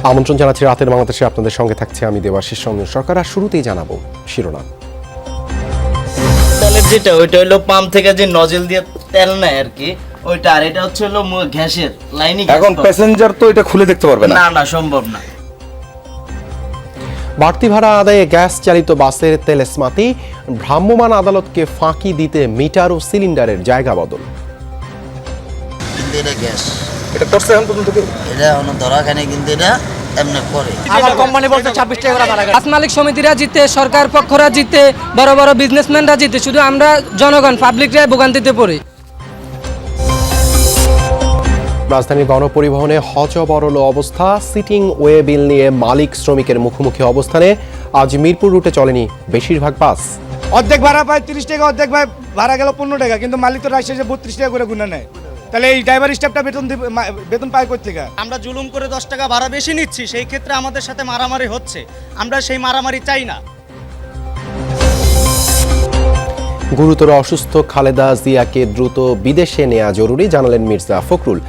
আমন্ত্রণ জানাচ্ছি রাতের বাংলাদেশে, আপনাদের সঙ্গে থাকছে আমি দেবাশিস রঞ্জন সরকার। আর শুরুতেই জানাবো শিরোনাম। তেলের যেটা ওইটা হলো পাম্প থেকে যে নজল দিয়ে তেল নেয় আর কি, ওইটা। আর এটা হচ্ছে হলো গ্যাসের লাইনে। এখন প্যাসেঞ্জার তো এটা খুলে দেখতে পারবে না। না সম্ভব না। বাড়তি ভাড়া আদায়ে গ্যাস চালিত বাসের তেলেসমাতি, ভ্রাম্যমাণ আদালতকে ফাঁকি দিতে মিটার ও সিলিন্ডারের জায়গা বদল। কিন্তু এটা গ্যাস, এটা করছে এখন পর্যন্ত কেউ? এটা অন্য ধরা খানে, কিন্তু এটা এমনি করে। আবার কোম্পানি বলতে 26 টাকা করে ভাড়া। বাস মালিক সমিতিরা জিতে, সরকার পক্ষরা জিতে, বড় বড় বিজনেসম্যানরা জিতে, শুধু আমরা জনগণ পাবলিকরা ভোগান্তিতে পড়ি। রাজধানীর গণপরিবহনে হযবরল অবস্থা, সিটিং ওয়ে বিল নিয়ে মালিক শ্রমিকের মুখোমুখি অবস্থানে আজ মিরপুর রুটে চলেনি বেশিরভাগ বাস। অর্ধেক ভাড়া পায় 30 টাকা, অর্ধেক ভাড়া গেল 15 টাকা, কিন্তু মালিক তো রাজশাহী 32 টাকা করে গুণা নেয়। তাহলে এই ড্রাইভার স্টাফটা বেতন পায় কোথা থেকে? আমরা জুলুম করে 10 টাকা ভাড়া বেশি নিচ্ছি, সেই ক্ষেত্রে আমাদের সাথে মারামারি হচ্ছে। আমরা সেই মারামারি চাই না। গুরুতর অসুস্থ খালেদা জিয়াকে দ্রুত বিদেশে নেওয়া জরুরি, জানালেন মির্জা ফখরুল।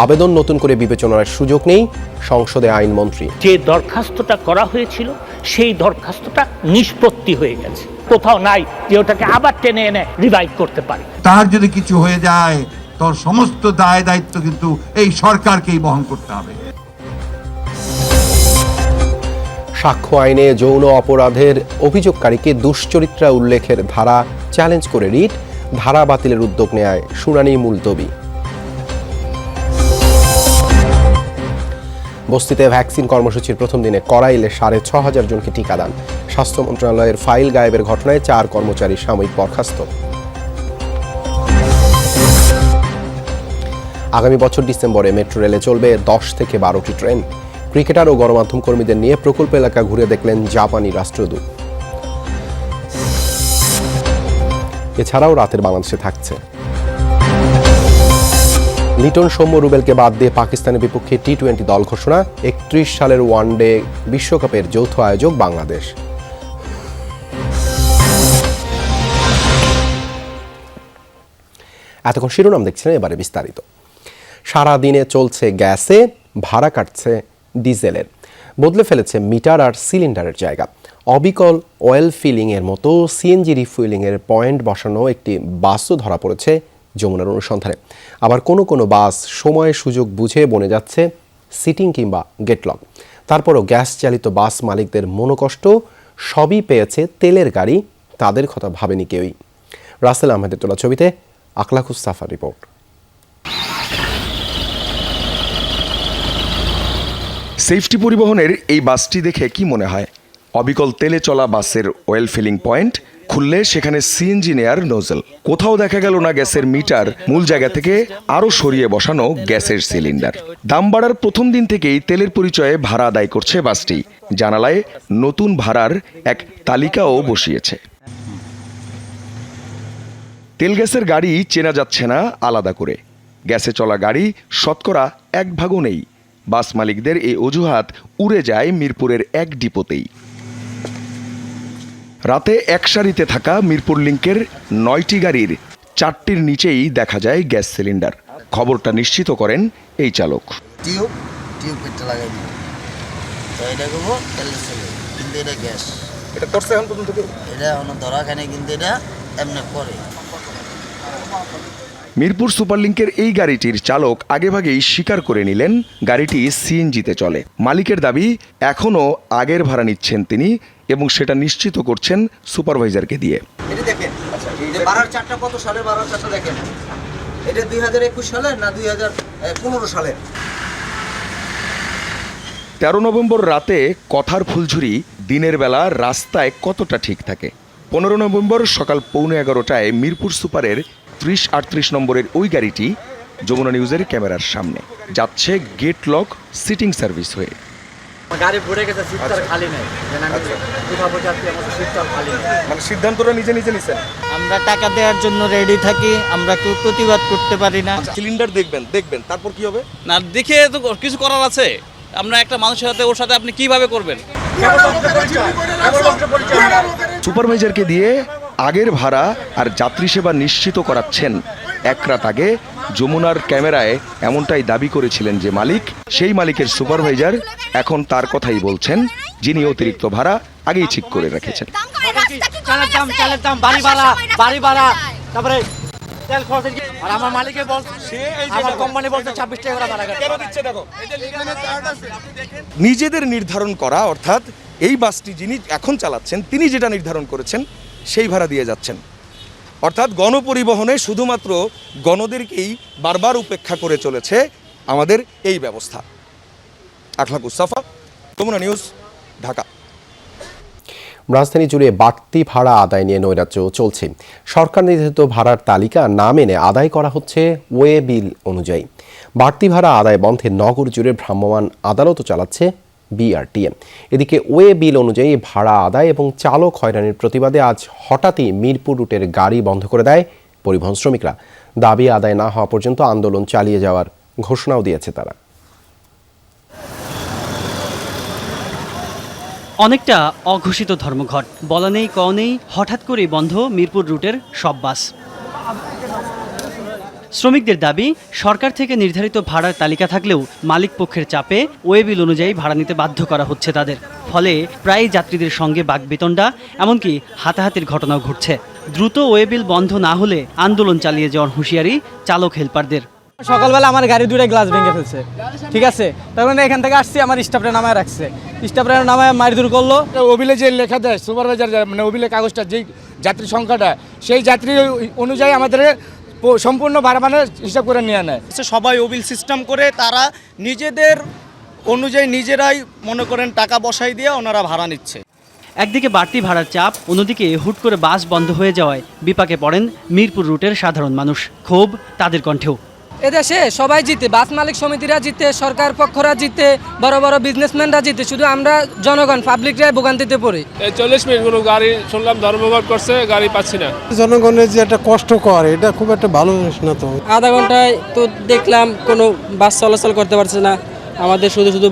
আবেদন নতুন করে বিবেচনার সুযোগ নেই, সংসদে আইনমন্ত্রী। যে দরখাস্তটা করা হয়েছিল সেই দরখাস্তটা নিষ্পত্তি হয়ে গেছে, কোথাও নাই যে ওটাকে আবার টেনে এনে রিভাইভ করতে পারে। তার যদি কিছু হয়ে যায় তোর সমস্ত দায় দায়িত্ব কিন্তু এই সরকারকেই বহন করতে হবে। সাক্ষ্য আইনে যৌন অপরাধের অভিযোগকারীকে দুশ্চরিত্রা উল্লেখের ধারা চ্যালেঞ্জ করে রিট, ধারা বাতিলের উদ্যোগ নেয় শুনানি মুলতবি। বস্তিতে ভ্যাকসিন কর্মসূচির প্রথম দিনে করাইলে 6,500 জনকে টিকাদান। স্বাস্থ্য মন্ত্রণালয়ের ফাইল গায়েবের ঘটনায় 4 কর্মচারী সাময়িক বরখাস্ত। আগামী বছর ডিসেম্বরে মেট্রো রেলে চলবে 10 থেকে 12টি ট্রেন। ক্রিকেটার ও গণমাধ্যম কর্মীদের নিয়ে প্রকল্প এলাকা ঘুরে দেখলেন জাপানি রাষ্ট্রদূত। এছাড়াও রাতের বাংলাদেশে থাকছে লিটন, সৌম্য, রুবেলকে বাদ দিয়ে পাকিস্তানের বিপক্ষে টি-20 দল ঘোষণা। 31 সালের ওয়ানডে বিশ্বকাপের যৌথ আয়োজক বাংলাদেশ। এতক্ষণ শিরোনাম দেখছিলেন, এবারে বিস্তারিত। সারা দিনে চলছে গ্যাসে, ভাড়া কাটছে ডিজেলের, বদলে ফেলেছে মিটার আর সিলিন্ডারের জায়গা। অবিকল অয়েল ফিলিং এর মতো সিএনজি রিফুয়েলিং এর পয়েন্ট বসানো একটি বাসও ধরা পড়েছে যমুনার অনুসন্ধানে। আবার কোনো কোনো বাস সময় সুযোগ বুঝে বনে যাচ্ছে সিটিং কিংবা গেটলক। তারপরও গ্যাস চালিত বাস মালিকদের মনোকষ্ট, সবই পেয়েছে তেলের গাড়ি, তাদের কথা ভাবেনি কেউই। রাসেল আহমেদের তোলা ছবিতে আখলাকুস সাফার রিপোর্ট। সেফটি পরিবহনের এই বাসটি দেখে কি মনে হয়? অবিকল তেলে চলা বাসের অয়েল ফিলিং পয়েন্ট, খুললে সেখানে সিএনজি নেয়ার নোজল। কোথাও দেখা গেল না গ্যাসের মিটার, মূল জায়গা থেকে আরও সরিয়ে বসানো গ্যাসের সিলিন্ডার। দাম বাড়ার প্রথম দিন থেকেই তেলের পরিচয়ে ভাড়া আদায় করছে বাসটি। জানালায় নতুন ভাড়ার এক তালিকাও বসিয়েছে। তেল গ্যাসের গাড়ি চেনা যাচ্ছে না আলাদা করে। গ্যাসে চলা গাড়ি শতকরা 1 ভাগও নেই। বাস মালিকদের এই অজুহাত উড়ে যায় মিরপুরের এক ডিপোতেই। রাতে এক সারিতে থাকা মিরপুর লিংকের 9টি গাড়ির 4টির নিচেই দেখা যায় গ্যাস সিলিন্ডার। খবরটা নিশ্চিত করেন এই চালক। টিউব পেটটা লাগাই দিব, তো এটা করবো তেলের ছেলে, কিন্তু এটা গ্যাস। এটা করছে এখন পর্যন্ত কেউ? এটা অন্য ধরা খানে, কিন্তু এটা এমনি করে। মিরপুর সুপারলিংকের এই গাড়িটির চালক আগেভাগেই স্বীকার করে নিলেন গাড়িটি সিএনজিতে চলে। মালিকের দাবি, এখনও আগের ভাড়া নিচ্ছেন তিনি এবং সেটা নিশ্চিত করছেন সুপারভাইজারকে দিয়ে। এটা দেখেন, ভাড়ার চারটা কত সালের ভাড়ার চারটা দেখেন। এটা 2021 সালের না 2015 সালের। 13 নভেম্বর রাতে কথার ফুলঝুরি, দিনের বেলা রাস্তায় কতটা ঠিক থাকে। 15 নভেম্বর সকাল 11:15টায় মিরপুর সুপারের 3038 নম্বরের ওই গাড়িটি যমুনা নিউজের ক্যামেরার সামনে যাচ্ছে গেট লক সিটিং সার্ভিস হয়ে। গাড়ি ভরে গেছে, সিটটা খালি নেই। মানে সিদ্ধান্তটা নিজে নিজে নিছেন? আমরা টাকা দেওয়ার জন্য রেডি থাকি, আমরা কেউ প্রতিবাদ করতে পারি না। সিলিন্ডার দেখবেন, তারপর কি হবে? না দেখে তো কিছু করার আছে। আমরা একটা মানুষের সাথে, ওর সাথে আপনি কিভাবে করবেন? সুপারভাইজারকে দিয়ে আগের ভাড়া আর যাত্রী সেবা নিশ্চিত করাচ্ছেন। 1 রাত আগে যমুনার ক্যামেরায় এমনটাই দাবি করেছিলেন যে মালিক, সেই মালিকের সুপারভাইজার এখন তার কথাই বলছেন, যিনি অতিরিক্ত ভাড়া আগেই ঠিক করে রেখেছেন। চালের দাম, বাড়ি ভাড়া, তারপরে তেল খরচ, আর আমার মালিকে বলছে, আমার কোম্পানি বলছে 26 টাকা করে ভাড়া কেন দিচ্ছে। দেখো নিজেদের নির্ধারণ করা, অর্থাৎ এই বাসটি যিনি এখন চালাচ্ছেন তিনি যেটা নির্ধারণ করেছেন সেই ভাড়া দিয়ে যাচ্ছেন। অর্থাৎ গণপরিবহনে শুধুমাত্র গণদেরকেই বারবার উপেক্ষা করে চলেছে আমাদের এই ব্যবস্থা। আখলাক মুস্তাফা, যমুনা নিউজ, ঢাকা। রাজধানী জুড়ে বাড়তি ভাড়া আদায় নিয়ে নৈরাজ্য চলছে। সরকার নির্ধারিত ভাড়ার তালিকা না মেনে আদায় করা হচ্ছে ওয়ে বিল অনুযায়ী। বাড়তি ভাড়া আদায় বন্ধে নগর জুড়ে ভ্রাম্যমাণ আদালতও চালাচ্ছে বিআরটিএ। এদিকে ওয়ে বিল অনুযায়ী ভাড়া আদায় এবং চালক হয়রানির প্রতিবাদে আজ হঠাৎই মিরপুর রুটের গাড়ি বন্ধ করে দেয় পরিবহন শ্রমিকরা। দাবি আদায় না হওয়া পর্যন্ত আন্দোলন চালিয়ে যাওয়ার ঘোষণাও দিয়েছে তারা। অনেকটা অঘোষিত ধর্মঘট, বলা নেই ক নেই, হঠাৎ করেই বন্ধ মিরপুর রুটের সব বাস। শ্রমিকদের দাবি, সরকার থেকে নির্ধারিত ভাড়ার তালিকা থাকলেও মালিক পক্ষের চাপে ওয়ে বিল অনুযায়ী ভাড়া নিতে বাধ্য করা হচ্ছে তাদের। ফলে প্রায় যাত্রীদের সঙ্গে বাকবিতণ্ডা, এমনকি হাতাহাতির ঘটনাও ঘটছে। দ্রুত ওয়ে বিল বন্ধ না হলে আন্দোলন চালিয়ে যাওয়ার হুঁশিয়ারি চালক হেলপারদের। সকালবেলা আমার গাড়ি দুটো গ্লাস ভেঙে ফেলছে, ঠিক আছে, তখন এখান থেকে আসছি, আমার স্টাফরে নামায় রাখছে, স্টাফরে নামায় মারধর করলো। ওবিলে যে লেখা দেয় সুপারভাইজার, মানে ওবিলে কাগজটা, যেই যাত্রী সংখ্যাটা, সেই যাত্রী অনুযায়ী আমাদের সম্পূর্ণ ভাড়া মানে হিসাব করে নিয়ে নেয়। সবাই ওবিল সিস্টেম করে তারা নিজেদের অনুযায়ী নিজেরাই মনে করেন টাকা বসাই দিয়ে ওনারা ভাড়া নিচ্ছে। একদিকে বাড়তি ভাড়ার চাপ, অন্যদিকে হুট করে বাস বন্ধ হয়ে যাওয়ায় বিপাকে পড়েন মিরপুর রুটের সাধারণ মানুষ। ক্ষোভ তাদের কণ্ঠেও। এদেশে সবাই জিতে, বাস মালিক সমিতিরা জিতে, সরকার পক্ষরা জিতে, বড় বড় বিজনেসম্যানরা জিতে, শুধু আমরা জনগণ পাবলিকরা ভোগান্তিতে পড়ি। 40 মিনিট কোনো গাড়ি শুনলাম ধর্মঘট করছে, গাড়ি পাচ্ছি না। জনগণের যে একটা কষ্ট করে, এটা খুব একটা ভালো জিনিস না। তো আধা ঘন্টায় তো দেখলাম কোনো বাস চলাচল করতে পারছে না, আমাদের শুধু শুধু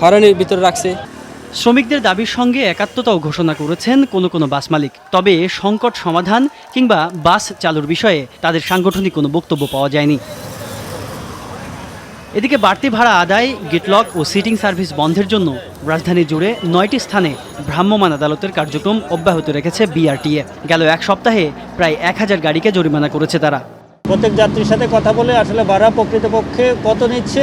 হয়রানির ভিতরে রাখছে। শ্রমিকদের দাবির সঙ্গে একাত্মতাও ঘোষণা করেছেন কোনো বাস মালিক। তবে সংকট সমাধান কিংবা বাস চালুর বিষয়ে তাদের সাংগঠনিক কোনো বক্তব্য পাওয়া যায়নি। এদিকে বাড়তি ভাড়া আদায়, গেটলক ও সিটিং সার্ভিস বন্ধের জন্য রাজধানী জুড়ে 9টি স্থানে ভ্রাম্যমাণ আদালতের কার্যক্রম অব্যাহত রেখেছে বিআরটিএ। গেল এক সপ্তাহে প্রায় 1000 গাড়িকে জরিমানা করেছে তারা। প্রত্যেক যাত্রীর সাথে কথা বলে আসলে ভাড়া প্রকৃতপক্ষে কত নিচ্ছে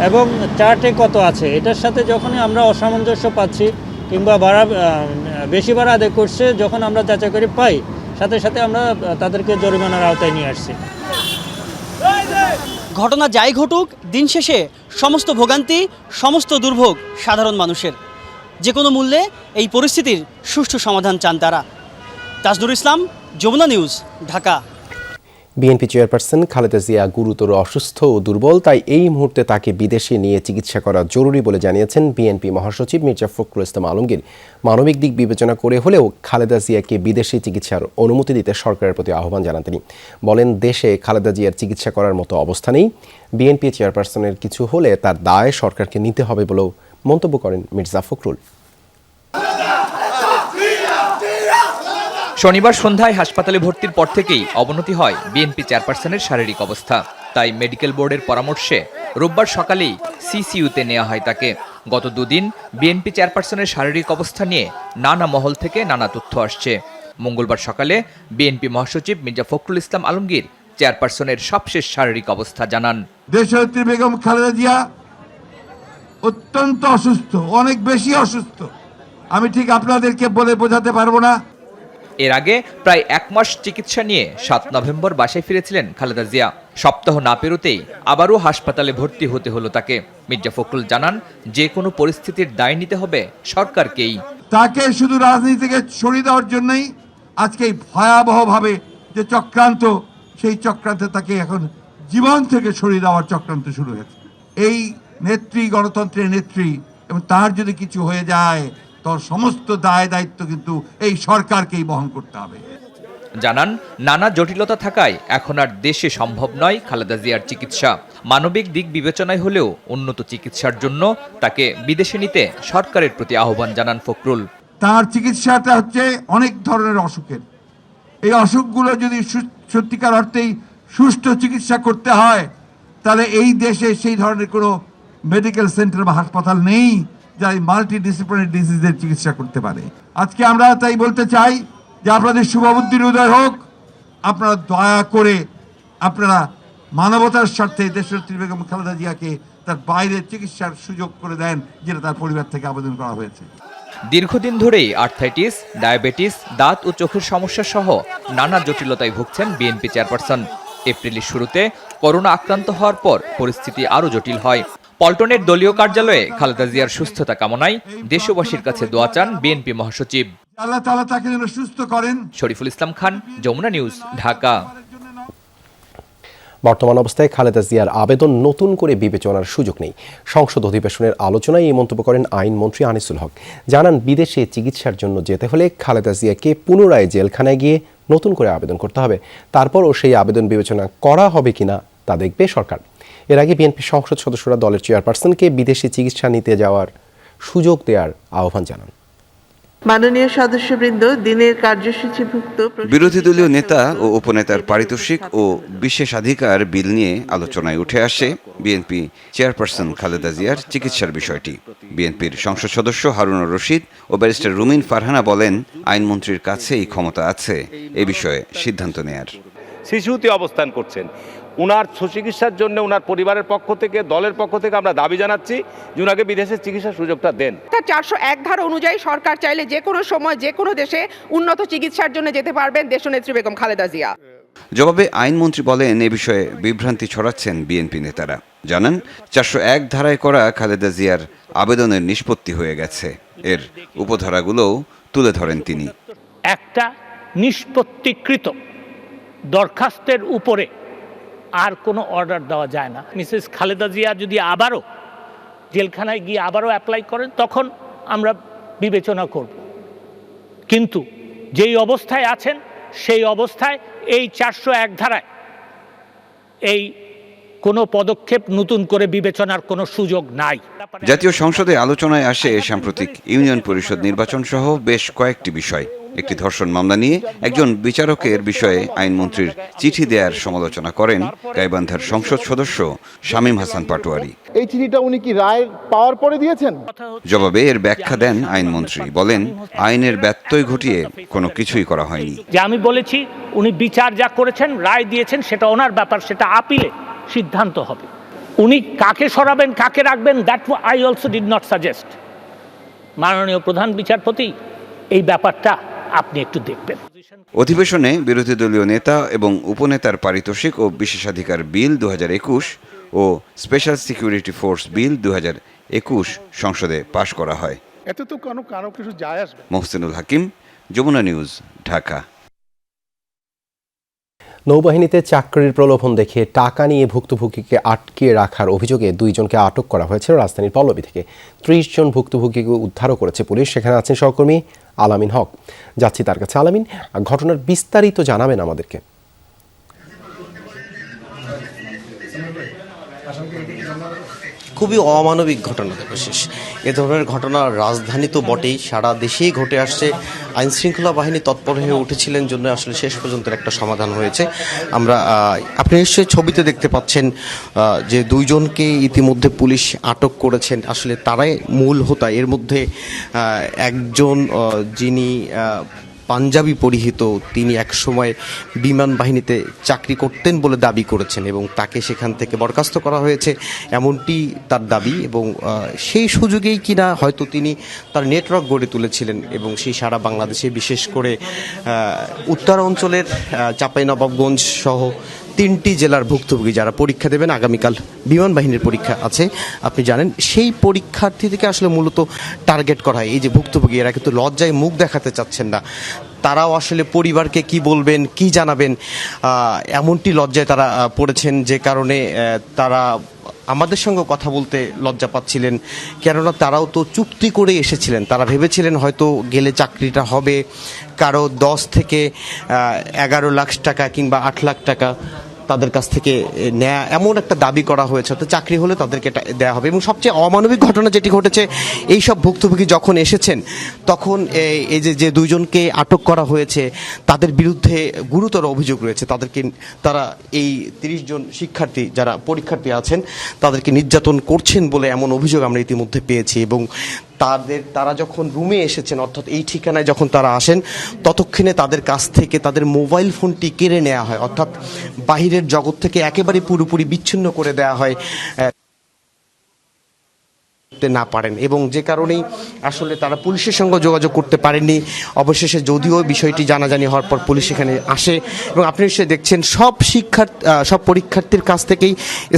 এবং চার্টে কত আছে, এটার সাথে যখনই আমরা অসামঞ্জস্য পাচ্ছি কিংবা ভাড়া বেশি ভাড়া আদায় করছে, যখন আমরা যাচাই করে পাই, সাথে সাথে আমরা তাদেরকে জরিমানার আওতায় নিয়ে আসছি। ঘটনা যাই ঘটুক, দিন শেষে সমস্ত ভোগান্তি, সমস্ত দুর্ভোগ সাধারণ মানুষের। যে কোনো মূল্যে এই পরিস্থিতির সুষ্ঠু সমাধান চান তারা। Tajnur Islam, Jamuna news, Dhaka. BNP chairperson Khaleda Zia গুরুতর অসুস্থ ও দুর্বল, তাই এই মুহূর্তে তাকে বিদেশে নিয়ে চিকিৎসা করা জরুরি বলে জানিয়েছেন বিএনপি মহাসচিব মির্জা ফখরুল ইসলাম আলমগীর। মানবিক দিক বিবেচনা করে হলেও খালেদা জিয়াকে বিদেশে চিকিৎসার অনুমতি দিতে সরকারের প্রতি আহ্বান জানান তিনি। বলেন, দেশে খালেদা জিয়ার চিকিৎসা করার মতো অবস্থা নেই। বিএনপি চেয়ারপারসনের কিছু হলে তার দায় সরকারকে নিতে হবে বলেও মন্তব্য করেন মির্জা ফখরুল। শনিবার সন্ধ্যায় হাসপাতালে ভর্তির পর থেকেই অবনতি হয় বিএনপি চেয়ারপারসনের শারীরিক অবস্থা। তাই মেডিকেল বোর্ডের পরামর্শে রোববার সকালেই সিসিইউতে নেওয়া হয় তাকে। গত দুদিন বিএনপি চেয়ারপারসনের শারীরিক অবস্থা নিয়ে নানা মহল থেকে নানা তথ্য আসছে। মঙ্গলবার সকালে বিএনপি মহাসচিব মির্জা ফখরুল ইসলাম আলমগীর চেয়ারপারসনের সবশেষ শারীরিক অবস্থা জানান। দেশনেত্রী বেগম খালেদা জিয়া অত্যন্ত অসুস্থ, অনেক বেশি অসুস্থ। আমি ঠিক আপনাদেরকে বলে বোঝাতে পারবো না। এর আগে প্রায় 1 মাস চিকিৎসা নিয়ে 7 নভেম্বর বাসায় ফিরেছিলেন খালেদা জিয়া। সপ্তাহ না পেরোতেই আবারও হাসপাতালে ভর্তি হতে হলো তাকে। মির্জা ফখরুল জানান, যে কোনো পরিস্থিতির দায় নিতে হবে সরকারকেই। তাকে শুধু রাজনীতি থেকে সরিয়ে দেওয়ার জন্যই আজকে এই ভয়াবহভাবে যে চক্রান্ত, সেই চক্রান্তে তাকে এখন জীবন থেকে সরিয়ে দেওয়ার চক্রান্ত শুরু হয়েছে। এই নেত্রী গণতন্ত্রের নেত্রী, এবং তার যদি কিছু হয়ে যায় তোর সমস্ত দায় দায়িত্ব কিন্তু এই সরকারকেই বহন করতে হবে। জানান, নানা জটিলতা থাকায় এখন আর দেশে সম্ভব নয় খালেদা জিয়ার চিকিৎসা। মানবিক দিক বিবেচনায় হলেও উন্নত চিকিৎসার জন্য তাকে বিদেশে নিতে সরকারের প্রতি আহ্বান জানান ফখরুল। তার চিকিৎসাটা হচ্ছে অনেক ধরনের অসুখের। এই অসুখগুলো যদি সত্যিকার অর্থেই সুষ্ঠু চিকিৎসা করতে হয়, তাহলে এই দেশে সেই ধরনের কোনো মেডিকেল সেন্টার বা হাসপাতাল নেই যা এই মাল্টি ডিসিপ্লিনারি ডিজিজের চিকিৎসা করতে পারে। আজকে আমরা তাই বলতে চাই যে আপনাদের শুভবুদ্ধির উদয় হোক, আপনারা দয়া করে আপনারা মানবতার স্বার্থে দেশনেত্রী বেগম খালেদা জিয়াকে তার বাইরে চিকিৎসার সুযোগ করে দেন, যেটা তার পরিবার থেকে আবেদন করা হয়েছে। দীর্ঘদিন ধরেই আর্থ্রাইটিস, ডায়াবেটিস, দাঁত ও চোখের সমস্যা সহ নানা জটিলতায় ভুগছেন বিএনপি চেয়ারপারসন। এপ্রিলের শুরুতে করোনা আক্রান্ত হওয়ার পর পরিস্থিতি আরও জটিল হয়। পল্টনের দলীয় কার্যালয়ে খালেদা জিয়ার সুস্থতা কামনায় দেশবাসীর কাছে দোয়া চান বিএনপি মহাসচিব। আল্লাহ তাআলা তাকে যেন সুস্থ করেন। শরীফুল ইসলাম খান, যমুনা নিউজ, ঢাকা। বর্তমান অবস্থায় খালেদা জিয়ার আবেদন নতুন করে বিবেচনার সুযোগ নেই। সংসদ অধিবেশনের আলোচনায় এই মন্তব্য করেন আইনমন্ত্রী আনিসুল হক। জানান, বিদেশে চিকিৎসার জন্য যেতে হলে খালেদা জিয়াকে পুনরায় জেলখানায় গিয়ে নতুন করে আবেদন করতে হবে। তারপরও সেই আবেদন বিবেচনা করা হবে কিনা তা দেখবে সরকার। এর আগে বিএনপি সংসদ সদস্যরা দলের চেয়ারপারসনকে বিদেশে চিকিৎসা নিতে যাওয়ার সুযোগ দেওয়ার আহ্বান জানান। মাননীয় সদস্যবৃন্দ, দিনের কার্যসূচিভুক্ত বিরোধী দলীয় নেতা ও উপনেতার পারিতোষিক ও বিশেষাধিকার বিল নিয়ে আলোচনায় উঠে আসে বিএনপি চেয়ারপারসন খালেদা জিয়ার চিকিৎসার বিষয়টি। বিএনপির সংসদ সদস্য হারুনুর রশিদ ও ব্যারিস্টার রুমিন ফারহানা বলেন, আইনমন্ত্রীর কাছে এই ক্ষমতা আছে এ বিষয়ে সিদ্ধান্ত নেয়ার। শিশুতে অবস্থান করছেন, উনার সুচিকিৎসার জন্য উনার পরিবারের পক্ষ থেকে, দলের পক্ষ থেকে আমরা দাবি জানাচ্ছি যে উনাকে বিদেশের চিকিৎসার সুযোগটা দেন। 401 ধারা অনুযায়ী সরকার চাইলে যে কোনো সময় যে কোনো দেশে উন্নত চিকিৎসার জন্য যেতে পারবেন দেশনেত্রী বেগম খালেদা জিয়া। জবাবে আইনমন্ত্রী বলেন, এ বিষয়ে বিভ্রান্তি ছড়াচ্ছেন বিএনপি নেতারা। জানান, 401 ধারায় করা খালেদা জিয়ার আবেদনের নিষ্পত্তি হয়ে গেছে। এর উপধারাগুলোও তুলে ধরেন তিনি। একটা নিষ্পত্তিকৃত দরখাস্তের উপরে আর কোনো অর্ডার দেওয়া যায় না। মিসেস খালেদা জিয়া যদি আবারও জেলখানায় গিয়ে আবারও অ্যাপ্লাই করেন, তখন আমরা বিবেচনা করব। কিন্তু যেই অবস্থায় আছেন সেই অবস্থায় এই 401 ধারায় এই কোনো পদক্ষেপ নতুন করে বিবেচনার কোনো সুযোগ নাই। জাতীয় সংসদে আলোচনায় আসে সাম্প্রতিক ইউনিয়ন পরিষদ নির্বাচন সহ বেশ কয়েকটি বিষয়। একটি ধর্ষণ মামলা নিয়ে একজন বিচারকের বিষয়ে আইনমন্ত্রীর চিঠি দেওয়ার সমালোচনা করেন গাইবান্ধার সংসদ সদস্য শামীম হাসান পাটোয়ারি। এই চিঠিটা উনি কি রায় পাওয়ার পরে দিয়েছেন? জবাবে এর ব্যাখ্যা দেন আইনমন্ত্রী। বলেন, আইনের ব্যত্যয় ঘটিয়ে কোনো কিছুই করা হয়নি। যে আমি বলেছি, উনি বিচার যা করেছেন, রায় দিয়েছেন, সেটা ওনার ব্যাপার, সেটা আপিলে সিদ্ধান্ত হবে। উনি কাকে সরাবেন, কাকে রাখবেন, that I also did not suggest. মাননীয় প্রধান বিচারপতি, এই ব্যাপারটা আপনি একটু দেখবেন। অধিবেশনে বিরোধী দলীয় নেতা এবং উপনেতার পারিতোষিক ও বিশেষাধিকার বিল 2021 ও স্পেশাল সিকিউরিটি ফোর্স বিল 2021 সংসদে পাশ করা হয়। এতে তো কারো কিছু যায় আসবে। মোহসিনুল হাকিম, যমুনা নিউজ, ঢাকা। নৌবাহিনীতে চাকরির প্রলোভন দেখে টাকা নিয়ে ভুক্তভোগীকে আটকে রাখার অভিযোগে 2 জনকে আটক করা হয়েছে রাজধানীর পল্লবী থেকে। 30 জন ভুক্তভোগীকে উদ্ধারও করেছে পুলিশ। সেখানে আছেন সহকর্মী আলামিন হক। যাচ্ছি তার কাছে। আলামিন, ঘটনার বিস্তারিত জানাবেন আমাদেরকে। খুবই অমানবিক ঘটনা দেবশেষ। এ ধরনের ঘটনা রাজধানী তো বটেই, সারা দেশেই ঘটে আসছে। আইন শৃঙ্খলা বাহিনী তৎপর হয়ে উঠেছিলেন জন্য আসলে শেষ পর্যন্ত একটা সমাধান হয়েছে। আপনি নিশ্চয়ই ছবিতে দেখতে পাচ্ছেন যে 2 জনকে ইতিমধ্যে পুলিশ আটক করেছেন। আসলে তারাই মূল হোতা। এর মধ্যে একজন যিনি পাঞ্জাবি পরিহিত, তিনি একসময় বিমান বাহিনীতে চাকরি করতেন বলে দাবি করেছেন এবং তাকে সেখান থেকে বরখাস্ত করা হয়েছে, এমনটি তার দাবি। এবং সেই সুযোগেই কিনা হয়তো তিনি তার নেটওয়ার্ক গড়ে তুলেছিলেন এবং সেই সারা বাংলাদেশে, বিশেষ করে উত্তরাঞ্চলের চাঁপাইনবাবগঞ্জ সহ 3টি জেলার ভুক্তভোগী যারা পরীক্ষা দেবেন, আগামীকাল বিমান বাহিনীর পরীক্ষা আছে আপনি জানেন, সেই পরীক্ষার্থী থেকে আসলে মূলত টার্গেট করা হয়। এই যে ভুক্তভোগী, এরা কিন্তু লজ্জায় মুখ দেখাতে চাচ্ছেন না। তারাও আসলে পরিবারকে কি বলবেন, কি জানাবেন, এমনটি লজ্জায় তারা পড়েছেন, যে কারণে তারা আমাদের সঙ্গে কথা বলতে লজ্জা পাচ্ছিলেন। কেননা তারাও তো চুক্তি করে এসেছিলেন। তারা ভেবেছিলেন হয়তো গেলে চাকরিটা হবে, কারো 10 থেকে 11 লাখ টাকা কিংবা 8 লাখ টাকা, তাদের কাছ থেকে নেয়া এমন একটা দাবি করা হয়েছে, তো চাকরি হলে তাদেরকে এটা দেওয়া হবে। এবং সবচেয়ে অমানবিক ঘটনা যেটি ঘটেছে, এই সব ভুক্তভোগী যখন এসেছেন তখন এই যে দুইজনকে আটক করা হয়েছে তাদের বিরুদ্ধে গুরুতর অভিযোগ রয়েছে। তারা এই 30 জন শিক্ষার্থী যারা পরীক্ষার্থী আছেন তাদেরকে নির্যাতন করছেন বলে এমন অভিযোগ আমরা ইতিমধ্যে পেয়েছি। এবং তারা যখন রুমে এসেছেন, অর্থাৎ এই ঠিকানায় যখন তারা আসেন, ততক্ষণে তাদের কাছ থেকে তাদের মোবাইল ফোনটি কেড়ে নেওয়া হয়, অর্থাৎ বাহিরের জগৎ থেকে একেবারে পুরোপুরি বিচ্ছিন্ন করে দেওয়া হয় না পারেন। এবং যে কারণেই আসলে তারা পুলিশের সঙ্গে যোগাযোগ করতে পারেননি। অবশেষে যদিও বিষয়টি জানাজানি হওয়ার পর পুলিশ এখানে আসে এবং আপনি নিশ্চয়ই দেখছেন সব পরীক্ষার্থীর কাছ থেকেই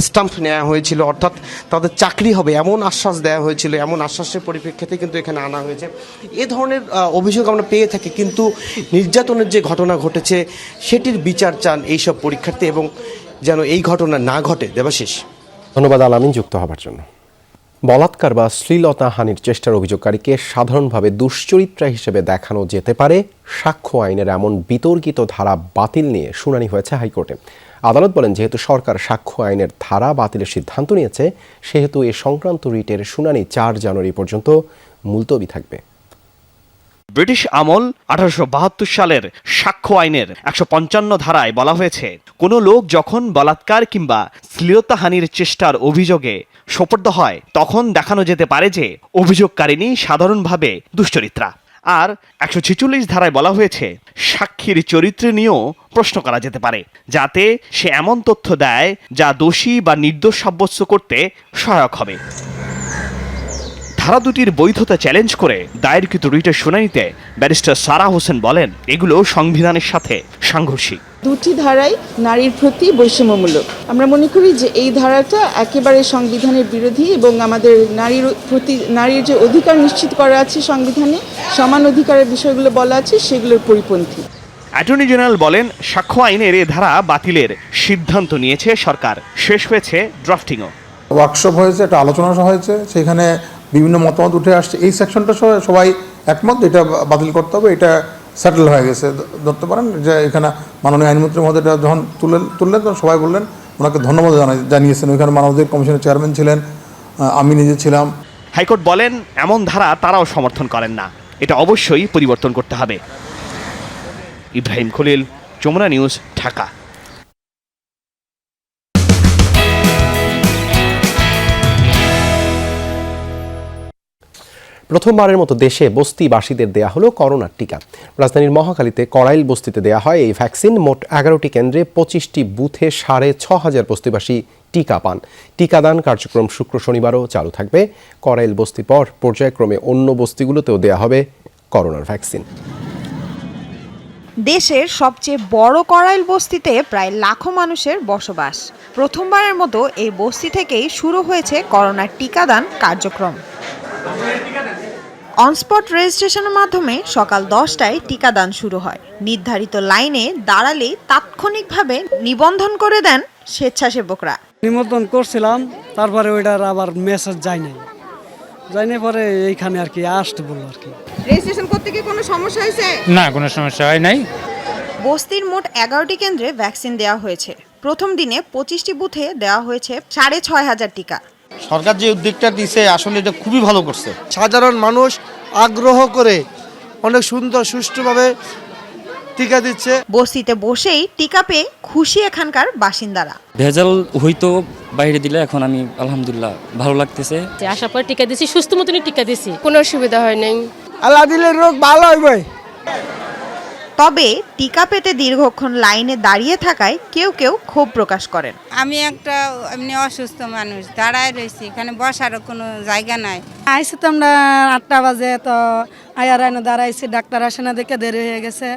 স্টাম্প নেওয়া হয়েছিল, অর্থাৎ তাদের চাকরি হবে এমন আশ্বাস দেওয়া হয়েছিল। এমন আশ্বাসের পরিপ্রেক্ষিতে কিন্তু এখানে আনা হয়েছে। এ ধরনের অভিযোগ আমরা পেয়ে থাকি, কিন্তু নির্যাতনের যে ঘটনা ঘটেছে সেটির বিচার চান এইসব পরীক্ষার্থী এবং যেন এই ঘটনা না ঘটে। দেবাশিস, ধন্যবাদ আলামিন যুক্ত হবার জন্য। বলাৎকার বা শ্লীলতাহানির চেষ্টার অভিযোগকারীকে সাধারণভাবে দুশ্চরিত্রা হিসেবে দেখানো যেতে পারে সাক্ষ্য আইনের এমন বিতর্কিত ধারা বাতিল নিয়ে শুনানি হয়েছে হাইকোর্টে। আদালত বলেন, যেহেতু সরকার সাক্ষ্য আইনের ধারা বাতিলের সিদ্ধান্ত নিয়েছে, সেহেতু এ সংক্রান্ত রিটের শুনানি 4 জানুয়ারি পর্যন্ত মুলতবি থাকবে। ব্রিটিশ আমল 1872 সালের সাক্ষ্য আইনের 155 ধারায় বলা হয়েছে, কোনো লোক যখন বলাৎকার কিংবা শ্লীলতাহানির চেষ্টার অভিযোগে সোপর্দ হয় তখন দেখানো যেতে পারে যে অভিযোগকারিণী সাধারণভাবে দুশ্চরিত্রা। আর 146 ধারায় বলা হয়েছে, সাক্ষীর চরিত্র নিয়েও প্রশ্ন করা যেতে পারে, যাতে সে এমন তথ্য দেয় যা দোষী বা নির্দোষ সাব্যস্ত করতে সহায়ক হবে। ধারা দুটির বৈধতা চ্যালেঞ্জ করে দায়েরকৃত রিটের শুনানিতে ব্যারিস্টার সারা হোসেন বলেন, এগুলো সংবিধানের সাথে সাংঘর্ষিক। দুটি ধারাই নারীর প্রতি বৈষম্যমূলক। আমরা মনে করি যে এই ধারাটা একেবারে সংবিধানের বিরোধী এবং আমাদের নারীর যে অধিকার নিশ্চিত করা আছে সংবিধানে, সমান অধিকারের বিষয়গুলো বলা আছে, সেগুলোর পরিপন্থী। অ্যাটর্নি জেনারেল বলেন, সাক্ষ্য আইনের এ ধারা বাতিলের সিদ্ধান্ত নিয়েছে সরকার। শেষ হয়েছে ড্রাফটিংও। ওয়ার্কশপ হয়েছে, একটা আলোচনা হয়েছে, সেখানে বিভিন্ন মতামত উঠে আসছে। এই সেকশনটা সবাই একমত, এটা বাতিল করতে হবে, এটা সেটেল হয়ে গেছে ধরতে পারেন। যে এখানে মাননীয় আইনমন্ত্রী মহোদয় যখন তুললেন তখন সবাই বললেন, ওনাকে ধন্যবাদ জানিয়েছেন। ওইখানে মানবাধিকার কমিশনের চেয়ারম্যান ছিলেন, আমি নিজে ছিলাম। হাইকোর্ট বলেন, এমন ধারা তারাও সমর্থন করেন না, এটা অবশ্যই পরিবর্তন করতে হবে। ইব্রাহিম খলিল, যমুনা নিউজ, ঢাকা। প্রথমবারের মতো দেশে বস্তিবাসীদের দেয়া হলো করোনার টিকা। রাজধানীর মহাখালীতে করাইল বস্তিতে দেয়া হয় এই ভ্যাকসিন। মোট 11টি কেন্দ্রে 25টি বুথে 6500 বস্তিবাসী টিকা পান। টিকাদান কার্যক্রম শুক্র শনিবারও চালু থাকবে। করাইল বস্তির পর পর্যায়ক্রমে অন্য বস্তিগুলোতেও দেয়া হবে করোনার ভ্যাকসিন। দেশের সবচেয়ে বড় করাইল বস্তিতে প্রায় লাখো মানুষের বসবাস। প্রথমবারের মতো এই বস্তি থেকেই শুরু হয়েছে করোনার টিকাদান কার্যক্রম। অনস্পট রেজিস্ট্রেশনের মাধ্যমে সকাল 10টায় টিকাদান শুরু হয়। নির্ধারিত লাইনে দাঁড়ালেই তাৎক্ষণিকভাবে নিবন্ধন করে দেন স্বেচ্ছাসেবকরা। নিবন্ধন করছিলাম, তারপরে ওইটার আবার মেসেজ যায়নি, পরে এইখানে আর কি আসতে বললো আর কি। রেজিস্ট্রেশন করতে কি কোনো সমস্যা হয়েছে? না, কোনো সমস্যা হয় নাই। বস্তির মোট 11টি কেন্দ্রে ভ্যাকসিন দেওয়া হয়েছে। প্রথম দিনে 25টি বুথে দেওয়া হয়েছে 6500 টিকা। সরকার যে উদ্যোগটা দিয়েছে আসলে এটা খুবই ভালো করছে। সাধারণ মানুষ আগ্রহ করে অনেক সুন্দর সুষ্ঠুভাবে টিকা দিচ্ছে। বস্তিতে বসেই টিকা পেয়ে খুশি এখানকার বাসিন্দারা। ভেজাল হইতো বাইরে দিলে, এখন আমি আলহামদুলিল্লাহ ভালো লাগতেছে। আসার পর টিকা দিছি, সুস্থ মতনই টিকা দিছি, কোনো অসুবিধা হয় নাই। আল্লাহ দিলে রোগ ভালো হইবে। তবে টিকা পেতে দীর্ঘক্ষণ লাইনে দাঁড়িয়ে থাকায় কেউ কেউ ক্ষোভ প্রকাশ করেন। আমি একটা এমনি অসুস্থ মানুষ, দাঁড়ায় রয়েছি, এখানে বসারও কোনো জায়গা নাই। আইসি তো আমরা 8টা বাজে, তো আয়ার আইনে দাঁড়াইছি, ডাক্তার আসে না দেখে দেরি হয়ে গেছে।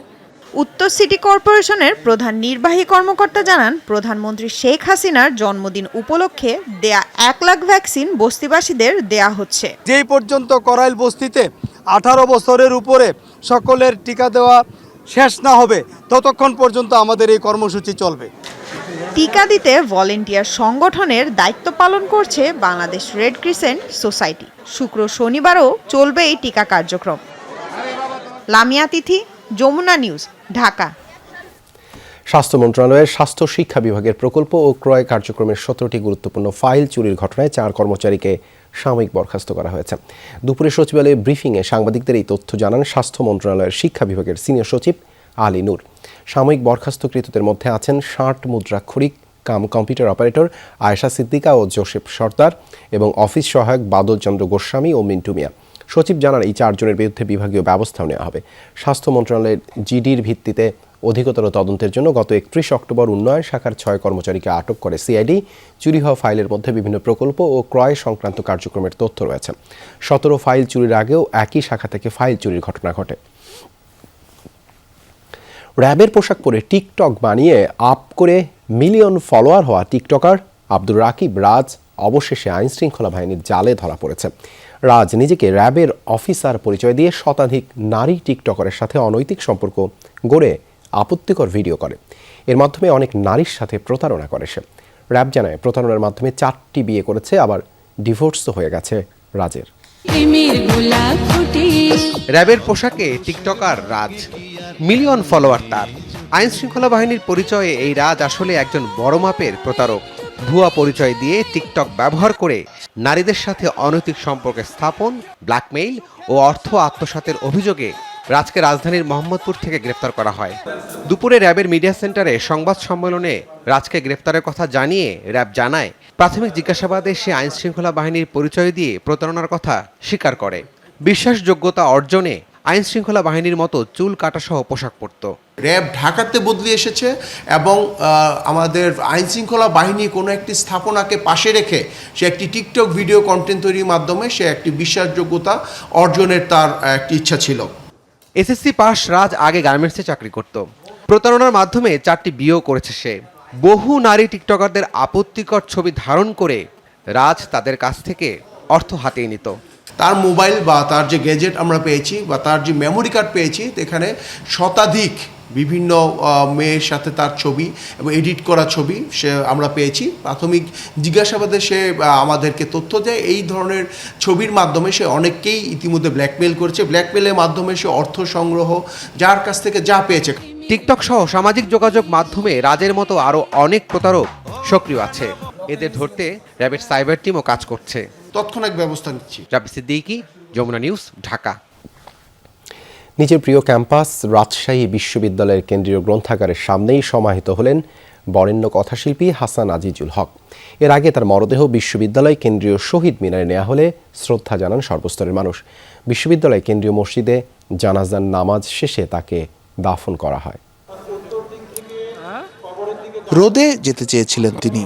উত্তর সিটি কর্পোরেশনের প্রধান নির্বাহী কর্মকর্তা জানান, প্রধানমন্ত্রী শেখ হাসিনার জন্মদিন উপলক্ষে দেয়া 1 লাখ ভ্যাকসিন বস্তিবাসীদের দেয়া হচ্ছে। যেই পর্যন্ত করাইল বস্তিতে 18 বছরের উপরে সকলের টিকা দেওয়া শেষ না হবে, ততক্ষণ পর্যন্ত আমাদের এই কর্মসূচি চলবে। টিকা দিতে ভলেন্টিয়ার সংগঠনের দায়িত্ব পালন করছে বাংলাদেশ রেড ক্রিসেন্ট সোসাইটি। শুক্র শনিবারও চলবে এই টিকা কার্যক্রম। লামিয়া তিথি, যমুনা নিউজ, ঢাকা। স্বাস্থ্য মন্ত্রণালয়ের স্বাস্থ্য শিক্ষা বিভাগের প্রকল্প ও ক্রয় কার্যক্রমের 17টি গুরুত্বপূর্ণ ফাইল চুরির ঘটনায় 4 কর্মচারীকে সাময়িক বরখাস্ত করা হয়েছে। দুপুরে সচিবালয়ে ব্রিফিংয়ে সাংবাদিকদের এই তথ্য জানান স্বাস্থ্য মন্ত্রণালয়ের শিক্ষা বিভাগের সিনিয়র সচিব আলী নূর। সাময়িক বরখাস্তকৃতদের মধ্যে আছেন 60 মুদ্রাক্ষরিক cum computer operator Ayesha Siddika ও জোসেফ সর্দার এবং অফিস সহায়ক বাদল চন্দ্র গোস্বামী ও মিন্টু মিয়া। সচিব জানান এই 4 জনের বিরুদ্ধে বিভাগীয় ব্যবস্থাও নেওয়া হবে। স্বাস্থ্য মন্ত্রণালয়ের জিডির ভিত্তিতে অধিকতর তদন্তের জন্য গত 31 অক্টোবর উন্নয়ন শাখার 6 কর্মচারীকে আটক করে সিআইডি। চুরি হওয়া ফাইলের মধ্যে বিভিন্ন প্রকল্প ও ক্রয় সংক্রান্ত কার্যক্রমের তথ্য রয়েছে। 17 ফাইল চুরির আগেও একই শাখা থেকে ফাইল চুরির ঘটনা ঘটে। র্যাবের পোশাক পরে টিকটক বানিয়ে আপ করে মিলিয়ন ফলোয়ার হওয়া টিকটকার আব্দুর রাকিব রাজ অবশেষে আইনশৃঙ্খলা বাহিনীর জালে ধরা পড়েছে। রাজ নিজেকে র্যাবের অফিসার পরিচয় দিয়ে শতাধিক নারী টিকটকারের সাথে অনৈতিক সম্পর্ক গড়ে আপত্তিকর ভিডিও করে। এর মাধ্যমে অনেক নারীর সাথে প্রতারণা করে সে। র্যাব জানায় প্রতারণার মাধ্যমে 4টি বিয়ে করেছে, আবার ডিভোর্সও হয়ে গেছে রাজের। র্যাবের পোশাকে টিকটকার রাজ, মিলিয়ন ফলোয়ার তার। আইনশৃঙ্খলা বাহিনীর পরিচয়ে এই রাজ আসলে একজন বড় মাপের প্রতারক। ভুয়া পরিচয় দিয়ে টিকটক ব্যবহার করে নারীদের সাথে অনৈতিক সম্পর্ক স্থাপন, ব্ল্যাকমেইল ও অর্থ আত্মসাতের অভিযোগে রাজকে রাজধানীর মোহাম্মদপুর থেকে গ্রেফতার করা হয়। দুপুরে র্যাবের মিডিয়া সেন্টারে সংবাদ সম্মেলনে রাজকে গ্রেফতারের কথা জানিয়ে র্যাব জানায়, প্রাথমিক জিজ্ঞাসাবাদে সে আইনশৃঙ্খলা বাহিনীর পরিচয় দিয়ে প্রতারণার কথা স্বীকার করে। বিশ্বাসযোগ্যতা অর্জনে আইনশৃঙ্খলা বাহিনীর মতো চুল কাটাসহ পোশাক পরত। র্যাব ঢাকাতে বদলে এসেছে এবং আমাদের আইনশৃঙ্খলা বাহিনী কোনো একটি স্থাপনাকে পাশে রেখে সে একটি টিকটক ভিডিও কন্টেন্ট তৈরির মাধ্যমে সে একটি বিশ্বাসযোগ্যতা অর্জনের তার একটি ইচ্ছা ছিল। এসএসসি পাস রাজ আগে গার্মেন্টসে চাকরি করত। প্রতারণার মাধ্যমে 4টি বিয়েও করেছে সে। বহু নারী টিকটকারদের আপত্তিকর ছবি ধারণ করে রাজ তাদের কাছ থেকে অর্থ হাতিয়ে নিত। তার মোবাইল বা তার যে গ্যাজেট আমরা পেয়েছি বা তার যে মেমোরি কার্ড পেয়েছি, এখানে শতাধিক বিভিন্ন মেয়ের সাথে তার ছবি এবং এডিট করা ছবি সে আমরা পেয়েছি। প্রাথমিক জিজ্ঞাসাবাদে সে আমাদেরকে তথ্য দেয় এই ধরনের ছবির মাধ্যমে সে অনেককেই ইতিমধ্যে ব্ল্যাকমেল করেছে। ব্ল্যাকমেলের মাধ্যমে সে অর্থ সংগ্রহ, যার কাছ থেকে যা পেয়েছে। টিকটক সহ সামাজিক যোগাযোগ মাধ্যমে রাজের মতো আরও অনেক প্রতারক সক্রিয় আছে। এদের ধরতে র্যাবের সাইবার টিমও কাজ করছে। তৎক্ষণাৎ ব্যবস্থা নিচ্ছি। রাবি সিদ্দিকী, যমুনা নিউজ, ঢাকা। নিজের প্রিয় ক্যাম্পাস রাজশাহী বিশ্ববিদ্যালয়ের কেন্দ্রীয় গ্রন্থাগারের সামনেই সমাহিত হলেন বরেণ্য কথাশিল্পী হাসান আজিজুল হক। এর আগে তার মরদেহ বিশ্ববিদ্যালয় কেন্দ্রীয় শহীদ মিনারে নেওয়া হলে শ্রদ্ধা জানান সর্বস্তরের মানুষ। বিশ্ববিদ্যালয় কেন্দ্রীয় মসজিদে জানাজার নামাজ শেষে তাকে দাফন করা হয়। রোদে যেতে চেয়েছিলেন তিনি,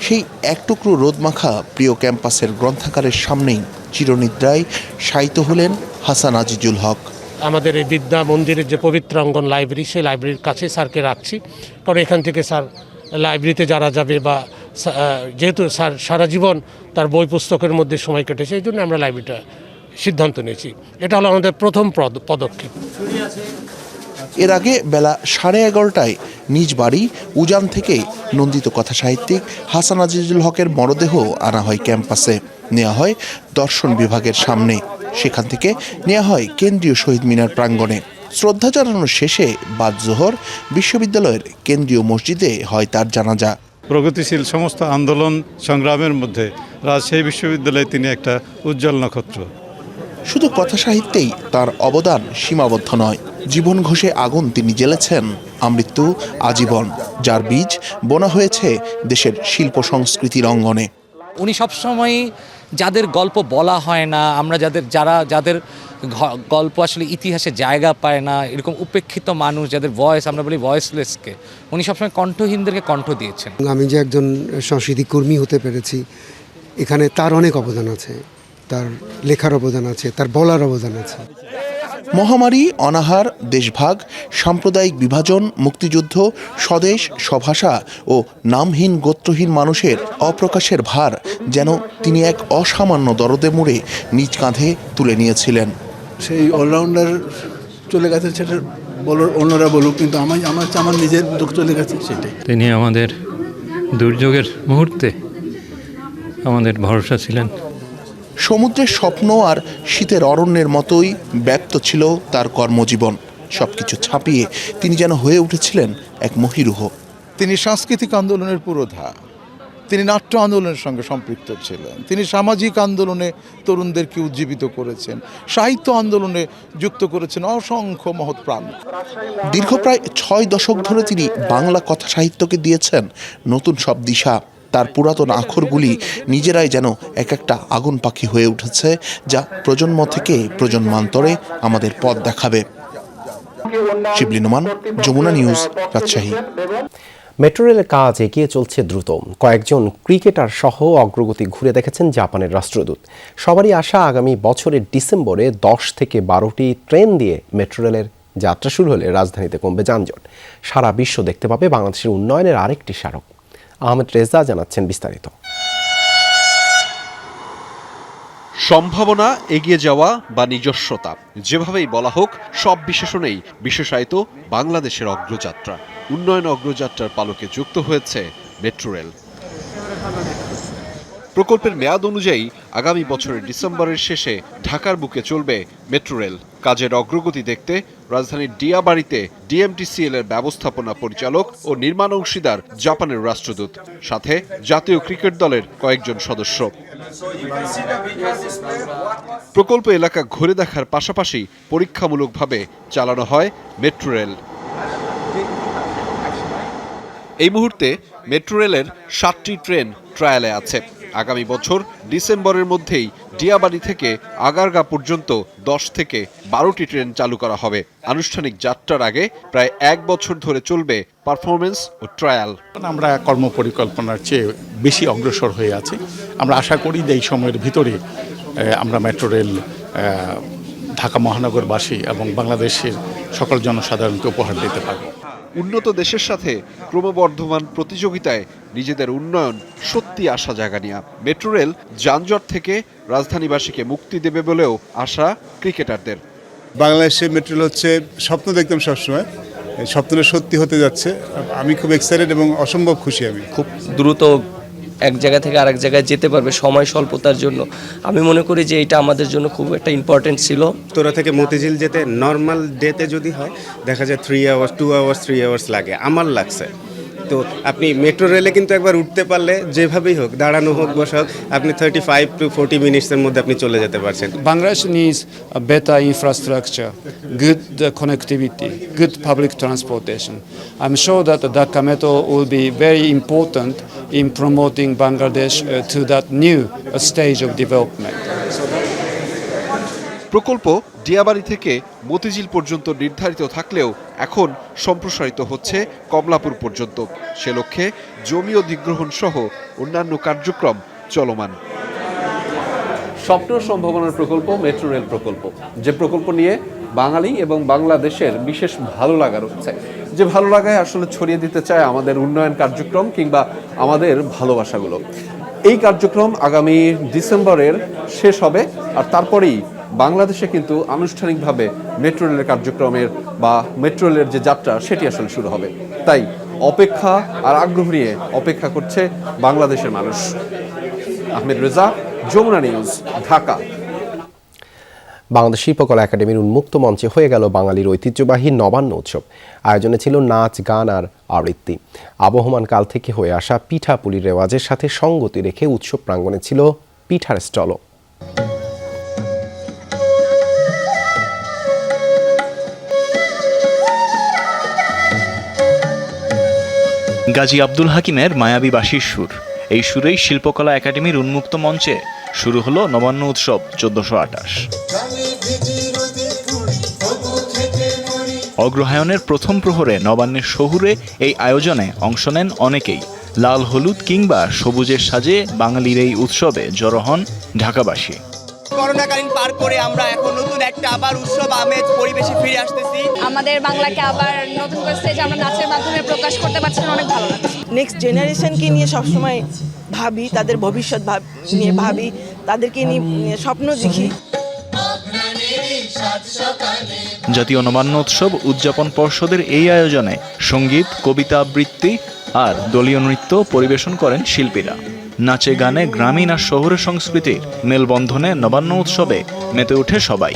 সেই এক টুকরো রোদমাখা প্রিয় ক্যাম্পাসের গ্রন্থাগারের সামনেই চিরনিদ্রায় শায়িত হলেন হাসান আজিজুল হক। আমাদের এই বিদ্যা মন্দিরের যে পবিত্র অঙ্গন লাইব্রেরি, সেই লাইব্রেরির কাছে স্যারকে রাখছি, কারণ এখান থেকে স্যার লাইব্রেরিতে যারা যাবে বা যেহেতু স্যার সারা জীবন তার বই পুস্তকের মধ্যে সময় কেটেছে, এই জন্য আমরা লাইব্রেরিটা সিদ্ধান্ত নিয়েছি। এটা হলো আমাদের প্রথম পদক্ষেপ। এর আগে বেলা 11:30টায় নিজ বাড়ি উজান থেকে নন্দিত কথা সাহিত্যিক হাসান আজিজুল হকের মরদেহ আনা হয় ক্যাম্পাসে, নেওয়া হয় দর্শন বিভাগের সামনে, সেখান থেকে নেওয়া হয় কেন্দ্রীয় শহীদ মিনার প্রাঙ্গণে। শ্রদ্ধা জানানোর শেষে বাদ জোহর বিশ্ববিদ্যালয়ের কেন্দ্রীয় মসজিদে হয় তার জানাজা। প্রগতিশীল সমস্ত আন্দোলন সংগ্রামের মধ্যে রাজশাহী বিশ্ববিদ্যালয়ে তিনি একটা উজ্জ্বল নক্ষত্র। শুধু কথা সাহিত্যেই তার অবদান সীমাবদ্ধ নয়, জীবন ঘষে আগুন তিনি জ্বেলেছেন আমৃত্যু আজীবন, যার বীজ বোনা হয়েছে দেশের শিল্প সংস্কৃতির অঙ্গনে। উনি সবসময় যাদের গল্প বলা হয় না, আমরা যাদের গল্প আসলে ইতিহাসে জায়গা পায় না, এরকম উপেক্ষিত মানুষ যাদের ভয়েস আমরা বলি ভয়েসলেসকে, উনি সবসময় কণ্ঠহীনদেরকে কণ্ঠ দিয়েছেন। আমি যে একজন সংস্কৃতি কর্মী হতে পেরেছি, এখানে তার অনেক অবদান আছে, তার লেখার অবদান আছে, তার বলার অবদান আছে। মহামারী, অনাহার, দেশভাগ, সাম্প্রদায়িক বিভাজন, মুক্তিযুদ্ধ, স্বদেশ, স্বভাষা ও নামহীন গোত্রহীন মানুষের অপ্রকাশের ভার যেন তিনি এক অসামান্য দরদে মুড়ে নিজ কাঁধে তুলে নিয়েছিলেন। সেই অলরাউন্ডার চলে গেছে, সেটা অন্যরা বলুক, কিন্তু আমার নিজের দুঃখ চলে গেছে সেটাই। তিনি আমাদের দুর্যোগের মুহূর্তে আমাদের ভরসা ছিলেন। সমুদ্রের স্বপ্ন আর শীতের অরণ্যের মতোই ব্যপ্ত ছিল তার কর্মজীবন। সবকিছু ছাপিয়ে তিনি যেন হয়ে উঠেছিলেন এক মহিরুহ। তিনি সাংস্কৃতিক আন্দোলনের পুরোধা, তিনি নাট্য আন্দোলনের সঙ্গে সম্পৃক্ত ছিলেন, তিনি সামাজিক আন্দোলনে তরুণদেরকে উজ্জীবিত করেছেন, সাহিত্য আন্দোলনে যুক্ত করেছেন অসংখ্য মহৎ প্রাণ। দীর্ঘ প্রায় 6 দশক ধরে তিনি বাংলা কথা সাহিত্যকে দিয়েছেন নতুন সব দিশা। তার পুরাতন আখরগুলি নিজেরাই যেন এক একটা আগুন পাখি হয়ে উঠেছে, যা প্রজন্ম থেকে প্রজন্মান্তরে আমাদের পথ দেখাবে। শিবলি নোমান, যমুনা নিউজ, রাজশাহী। মেট্রো রেলের কাজ এগিয়ে চলছে দ্রুত। কয়েকজন ক্রিকেটার সহ অগ্রগতি ঘুরে দেখেছেন জাপানের রাষ্ট্রদূত। সবারই আশা আগামী বছরের ডিসেম্বরে 10 থেকে 12টি ট্রেন দিয়ে মেট্রো রেলের যাত্রা শুরু হলে রাজধানীতে কমবে যানজট। সারা বিশ্ব দেখতে পাবে বাংলাদেশের উন্নয়নের আরেকটি স্মারক। আহমেদ রেজা জানাচ্ছেন বিস্তারিত। সম্ভাবনা, এগিয়ে যাওয়া বা নিজস্বতা, যেভাবেই বলা হোক, সব বিশেষণেই বিশেষায়িত বাংলাদেশের অগ্রযাত্রা। উন্নয়ন অগ্রযাত্রার পালকে যুক্ত হয়েছে মেট্রো রেল। প্রকল্পের মেয়াদ অনুযায়ী আগামী বছরের ডিসেম্বরের শেষে ঢাকার বুকে চলবে মেট্রো রেল। কাজের অগ্রগতি দেখতে রাজধানীর ডিয়াবাড়িতে ডিএমটিসিএল এর ব্যবস্থাপনা পরিচালক ও নির্মাণ অংশীদার জাপানের রাষ্ট্রদূত, সাথে জাতীয় ক্রিকেট দলের কয়েকজন সদস্য। প্রকল্প এলাকা ঘুরে দেখার পাশাপাশি পরীক্ষামূলকভাবে চালানো হয় মেট্রো রেল। এই মুহূর্তে মেট্রো রেলের 7টি ট্রেন ট্রায়ালে আছে। আগামী বছর ডিসেম্বরের মধ্যেই ডিয়াবাড়ি থেকে আগারগা পর্যন্ত 10 থেকে 12টি ট্রেন চালু করা হবে। আনুষ্ঠানিক যাত্রার আগে প্রায় 1 বছর ধরে চলবে পারফরমেন্স ও ট্রায়াল। আমরা কর্মপরিকল্পনার চেয়ে বেশি অগ্রসর হয়ে আছি। আমরা আশা করি যে এই সময়ের ভিতরে আমরা মেট্রো রেল ঢাকা মহানগরবাসী এবং বাংলাদেশের সকল জনসাধারণকে উপহার দিতে পারব। উন্নত দেশের সাথে ক্রমবর্ধমান প্রতিযোগিতায় নিজেদের উন্নয়ন সত্যি আশা জাগানিয়া। মেট্রো রেল যানজট থেকে রাজধানীবাসীকে মুক্তি দেবে বলেও আশা ক্রিকেটারদের। বাংলাদেশে মেট্রো রেল হচ্ছে স্বপ্ন দেখতাম সবসময়, স্বপ্নটা সত্যি হতে যাচ্ছে। আমি খুব এক্সাইটেড এবং অসম্ভব খুশি। আমি খুব দ্রুত এক জায়গা থেকে আরেক জায়গায় যেতে পারবে সময় স্বল্পতার জন্য। আমি মনে করি যে এটা আমাদের জন্য খুব একটা ইম্পর্টেন্ট ছিল। তোরা থেকে মতিঝিল যেতে নর্মাল ডেতে যদি হয় দেখা যায় 3 আওয়ার্স 2 আওয়ার্স 3 আওয়ার্স লাগে, আমার লাগছে। তো আপনি মেট্রো রেলে কিন্তু একবার উঠতে পারলে যেভাবেই হোক, দাঁড়ানো হোক বসা হোক, আপনি 35 to 40 মিনিটসের মধ্যে আপনি চলে যেতে পারছেন। Bangladesh needs a better infrastructure, good connectivity, good public transportation. I'm sure that the Dhaka Metro will be very important in promoting Bangladesh to that new stage of development. প্রকল্প ডিয়াবাড়ি থেকে মতিঝিল পর্যন্ত নির্ধারিত থাকলেও এখন সম্প্রসারিত হচ্ছে কমলাপুর পর্যন্ত। সে লক্ষ্যে জমি অধিগ্রহণ সহ অন্যান্য কার্যক্রম চলমান। স্বপ্ন সম্ভাবনার প্রকল্প মেট্রো রেল প্রকল্প, যে প্রকল্প নিয়ে বাঙালি এবং বাংলাদেশের বিশেষ ভালো লাগা রয়েছে, যে ভালো লাগায় আসলে ছড়িয়ে দিতে চায় আমাদের উন্নয়ন কার্যক্রম কিংবা আমাদের ভালোবাসাগুলো। এই কার্যক্রম আগামী ডিসেম্বরের শেষ হবে, আর তারপরেই বাংলাদেশে কিন্তু আনুষ্ঠানিকভাবে মেট্রো রেলের কার্যক্রমের বা মেট্রো রেলের যে যাত্রা সেটি আসলে শুরু হবে। তাই অপেক্ষা আর আগ্রহ নিয়ে অপেক্ষা করছে বাংলাদেশের মানুষ। আহমেদ রেজা, যমুনা নিউজ, ঢাকা। বাংলাদেশ শিল্পকলা একাডেমির উন্মুক্ত মঞ্চে হয়ে গেল বাঙালির ঐতিহ্যবাহী নবান্ন উৎসব। আয়োজনে ছিল নাচ, গান আর আবৃত্তি। আবহমান কাল থেকে হয়ে আসা পিঠাপুলির রেওয়াজের সাথে সঙ্গতি রেখে উৎসব প্রাঙ্গণে ছিল পিঠার স্টলও। গাজী আব্দুল হাকিমের মায়াবী বাঁশির সুর, এই সুরেই শিল্পকলা একাডেমির উন্মুক্ত মঞ্চে শুরু হলো নবান্ন উৎসব 1428। অগ্রহায়ণের প্রথম প্রহরে নবান্নের শহুরে এই আয়োজনে অংশ নেন অনেকেই। লাল হলুদ কিংবা সবুজের সাজে বাঙালির এই উৎসবে জড়ো হন ঢাকাবাসী। করোনাকালীন পার করে আমরা এখন নতুন একটা আবার উৎসব আমেজ পরিবেশে ফিরে আসতেছি। আমাদের বাংলাকে আবার নতুন করে স্টেজে আমরা নাচের মাধ্যমে প্রকাশ করতে পারছি, অনেক ভালো লাগছে। নেক্সট জেনারেশনকে নিয়ে সবসময় ভাবি, তাদের ভবিষ্যৎ নিয়ে ভাবি, তাদেরকে নিয়ে স্বপ্ন দেখি। জাতীয় নবান্ন উৎসব উদযাপন পর্ষদের এই আয়োজনে সঙ্গীত, কবিতা আবৃত্তি আর দলীয় নৃত্য পরিবেশন করেন শিল্পীরা। নাচে গানে গ্রামীণ আর শহুরে সংস্কৃতির মেলবন্ধনে নবান্ন উৎসবে মেতে ওঠে সবাই।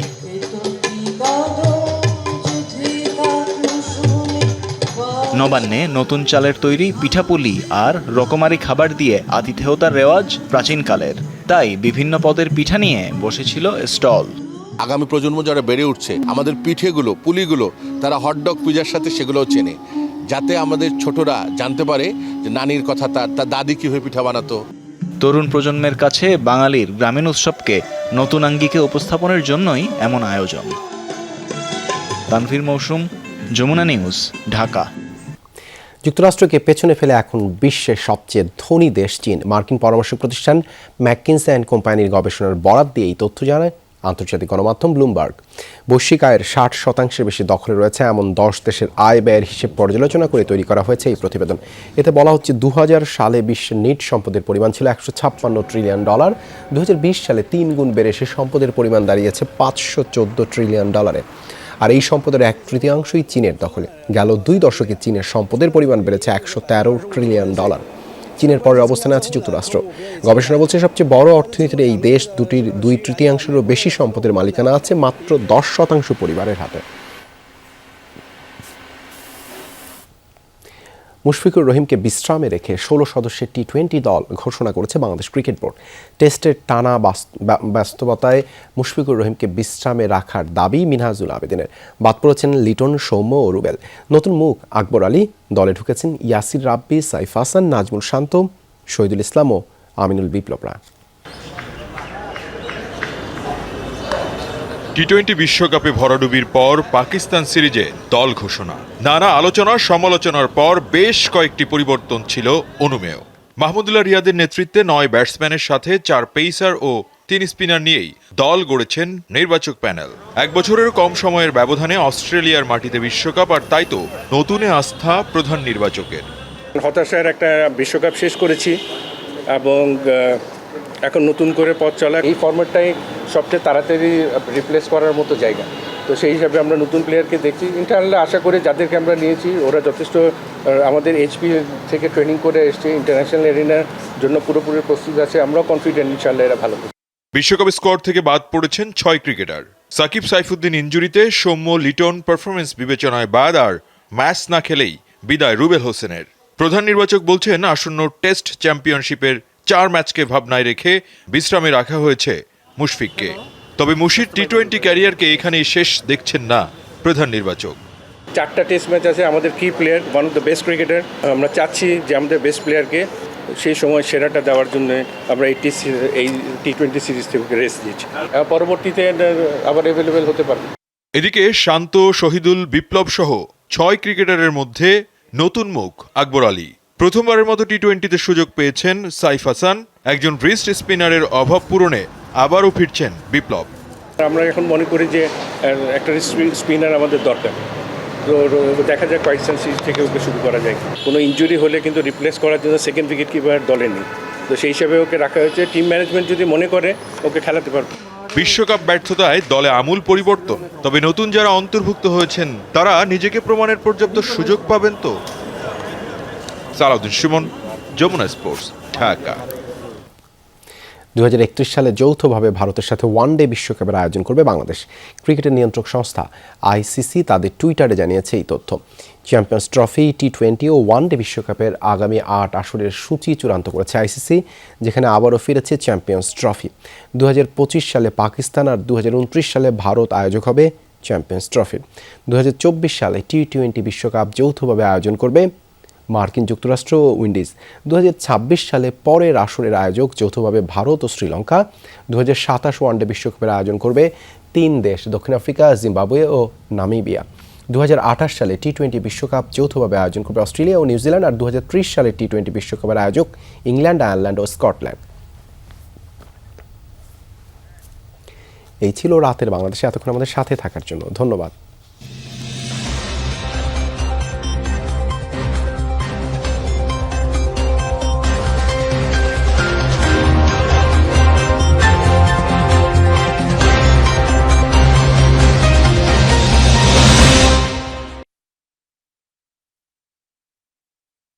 নবান্নে নতুন চালের তৈরি পিঠাপুলি আর রকমারি খাবার দিয়ে আতিথেয়তার রেওয়াজ প্রাচীনকালের, তাই বিভিন্ন পদের পিঠা নিয়ে বসেছিল স্টল। আগামী প্রজন্ম যারা বেড়ে উঠছে, আমাদের পিঠেগুলো পুলিগুলো তারা হটডগ পিজার সাথে সেগুলোও চেনে, যাতে আমাদের ছোটরা জানতে পারে যে নানির কথা, তার দাদি কীভাবে পিঠা বানাতো। তরুণ প্রজন্মের কাছে বাঙালির গ্রামীণ উৎসবকে নতুন আঙ্গিকে উপস্থাপনের জন্যই এমন আয়োজন। তানভীর মৌসুম, যমুনা নিউজ, ঢাকা। যুক্তরাষ্ট্রকে পেছনে ফেলে এখন বিশ্বের সবচেয়ে ধনী দেশ চীন। মার্কিন পরামর্শ প্রতিষ্ঠান ম্যাককিনসে অ্যান্ড কোম্পানির গবেষণার বরাত দিয়ে এই তথ্য জানায় আন্তর্জাতিক গণমাধ্যম ব্লুমবার্গ। বৈশ্বিক আয়ের 60% বেশি দখলে রয়েছে এমন 10 দেশের আয় ব্যয়ের হিসেব পর্যালোচনা করে তৈরি করা হয়েছে এই প্রতিবেদন। এতে বলা হচ্ছে 2000 সালে বিশ্বের নিট সম্পদের পরিমাণ ছিল $156 ট্রিলিয়ন, 2020 সালে 3 গুণ বেড়ে সে সম্পদের পরিমাণ দাঁড়িয়েছে $514 ট্রিলিয়ন। আর এই সম্পদের 1/3 চীনের দখলে। গেল 2 দশকে চীনের সম্পদের পরিমাণ বেড়েছে $113 ট্রিলিয়ন। চীনের পরের অবস্থানে আছে যুক্তরাষ্ট্র। গবেষণা বলছে সবচেয়ে বড় অর্থনীতির এই দেশ দুটির 2/3 বেশি সম্পদের মালিকানা আছে মাত্র 10% পরিবারের হাতে। মুশফিকুর রহিমকে বিশ্রামে রেখে 16 সদস্যের টি-20 দল ঘোষণা করেছে বাংলাদেশ ক্রিকেট বোর্ড। টেস্টের টানা ব্যস্ততায় মুশফিকুর রহিমকে বিশ্রামে রাখার দাবি মিনহাজুল আবেদিনের। বাদ পড়েছেন লিটন, সৌম্য ও রুবেল। নতুন মুখ আকবর আলী। দলে ঢুকেছেন ইয়াসির রাব্বি, সাইফ হাসান, নাজমুল শান্ত, শহীদুল ইসলাম ও আমিনুল বিপ্লবরা। টি-20 বিশ্বকাপে ভরাডুবির পর পাকিস্তান সিরিজে দল ঘোষণা। নানা আলোচনা সমালোচনার পর বেশ কয়েকটি পরিবর্তন ছিল অনুমেয়। মাহমুদুল্লাহ রিয়াদের নেতৃত্বে 9 ব্যাটসম্যানের সাথে 4 পেসার ও 3 স্পিনার নিয়েই দল গড়েছেন নির্বাচক প্যানেল। 1 বছরের কম সময়ের ব্যবধানে অস্ট্রেলিয়ার মাটিতে বিশ্বকাপ, আর তাই তো নতুনে আস্থা প্রধান নির্বাচকের। হতাশার একটা বিশ্বকাপ শেষ করেছি এবং এখন নতুন করে পথ চলা। এই ফরম্যাটটাই সবচেয়ে তাড়াতাড়ি রিপ্লেস করার মতো জায়গা, তো সেই হিসাবে আমরা নতুন প্লেয়ারকে দেখছি। ইনশাআল্লাহ আশা করি যাদেরকে আমরা নিয়েছি ওরা যথেষ্ট আমাদের এইচপি থেকে ট্রেনিং করে এসছে, ইন্টারন্যাশনাল এরিনার জন্য পুরোপুরি প্রস্তুত আছে। আমরাও কনফিডেন্ট ইনশাআল্লাহ এরা ভালো করবে। বিশ্বকাপ স্কোয়াড থেকে বাদ পড়েছেন 6 ক্রিকেটার। সাকিব সাইফুদ্দিন ইনজুরিতে, সৌম্য, লিটন পারফরমেন্স বিবেচনায় বাদ, আর ম্যাচ না খেলেই বিদায় রুবেল হোসেনের। প্রধান নির্বাচক বলছেন আসন্ন টেস্ট চ্যাম্পিয়নশিপের 4 ম্যাচকে ভাবনায় রেখে বিশ্রামে রাখা হয়েছে মুশফিককে। তবে মুশির টি-20 ক্যারিয়ারকে এখানেই শেষ দেখছেন না প্রধান নির্বাচক। 4টা টেস্ট ম্যাচ আছে, আমাদের কি player, one of the best cricketer. আমরা চাচ্ছি যে আমাদের বেস্ট প্লেয়ারকে সেই সময় সেরাটা দেওয়ার জন্য আমরা এই টি-20 সিরিজ থেকে রেস্ট দিচ্ছি। পরবর্তীতে আবার অ্যাভেলেবেল হতে পারবে। এদিকে শান্ত, শহীদুল, বিপ্লব সহ 6 ক্রিকেটারের মধ্যে নতুন মুখ আকবর আলী। প্রথমবারের মতো টি-20তে সুযোগ পেয়েছেন সাইফ হাসান। একজন রিস্ট স্পিনারের অভাব পূরণে আবারও ফিরছেন বিপ্লব। আমরা এখন মনে করি যে একটা স্পিনার আমাদের দরকার, তো দেখা যাক পাকিস্তান সিরিজ থেকে ওকে শুরু করা যায়। কোনো ইনজুরি হলে কিন্তু রিপ্লেস করার জন্য সেকেন্ড উইকেট কিপার দলে নেই, তো সেই হিসাবে ওকে রাখা হয়েছে। টিম ম্যানেজমেন্ট যদি মনে করে ওকে খেলাতে পারবে। বিশ্বকাপ ব্যর্থতায় দলে আমূল পরিবর্তন, তবে নতুন যারা অন্তর্ভুক্ত হয়েছেন তারা নিজেকে প্রমাণের পর্যাপ্ত সুযোগ পাবেন তো? সালাউদ্দিন সুমন, যমুনা স্পোর্টস, ঢাকা। 2031 সালে যৌথভাবে ভারতের সাথে ওয়ানডে বিশ্বকাপের আয়োজন করবে বাংলাদেশ। ক্রিকেটের নিয়ন্ত্রক সংস্থা আইসিসি তাদের টুইটারে জানিয়েছে এই তথ্য। চ্যাম্পিয়ন্স ট্রফি, টি-20 ও ওয়ানডে বিশ্বকাপের আগামী 8 আসরের সূচি চূড়ান্ত করেছে আইসিসি, যেখানে আবারও ফিরেছে চ্যাম্পিয়ন্স ট্রফি। 2025 সালে পাকিস্তান আর 2029 সালে ভারত আয়োজক হবে চ্যাম্পিয়ন্স ট্রফির। 2024 সালে টি-20 বিশ্বকাপ যৌথভাবে আয়োজন করবে মার্কিন যুক্তরাষ্ট্র ও উইন্ডিজ। 2026 সালে পরের আসরের আয়োজক যৌথভাবে ভারত ও শ্রীলঙ্কা। 2027 ওয়ানডে বিশ্বকাপের আয়োজন করবে 3 দেশ, দক্ষিণ আফ্রিকা, জিম্বাবুয়ে ও নামিবিয়া। 2028 সালে টি-20 বিশ্বকাপ যৌথভাবে আয়োজন করবে অস্ট্রেলিয়া ও নিউজিল্যান্ড। আর 2030 সালে টি-20 বিশ্বকাপের আয়োজক ইংল্যান্ড, আয়ারল্যান্ড ও স্কটল্যান্ড। এই ছিল রাতের বাংলাদেশে। এতক্ষণ আমাদের সাথে থাকার জন্য ধন্যবাদ।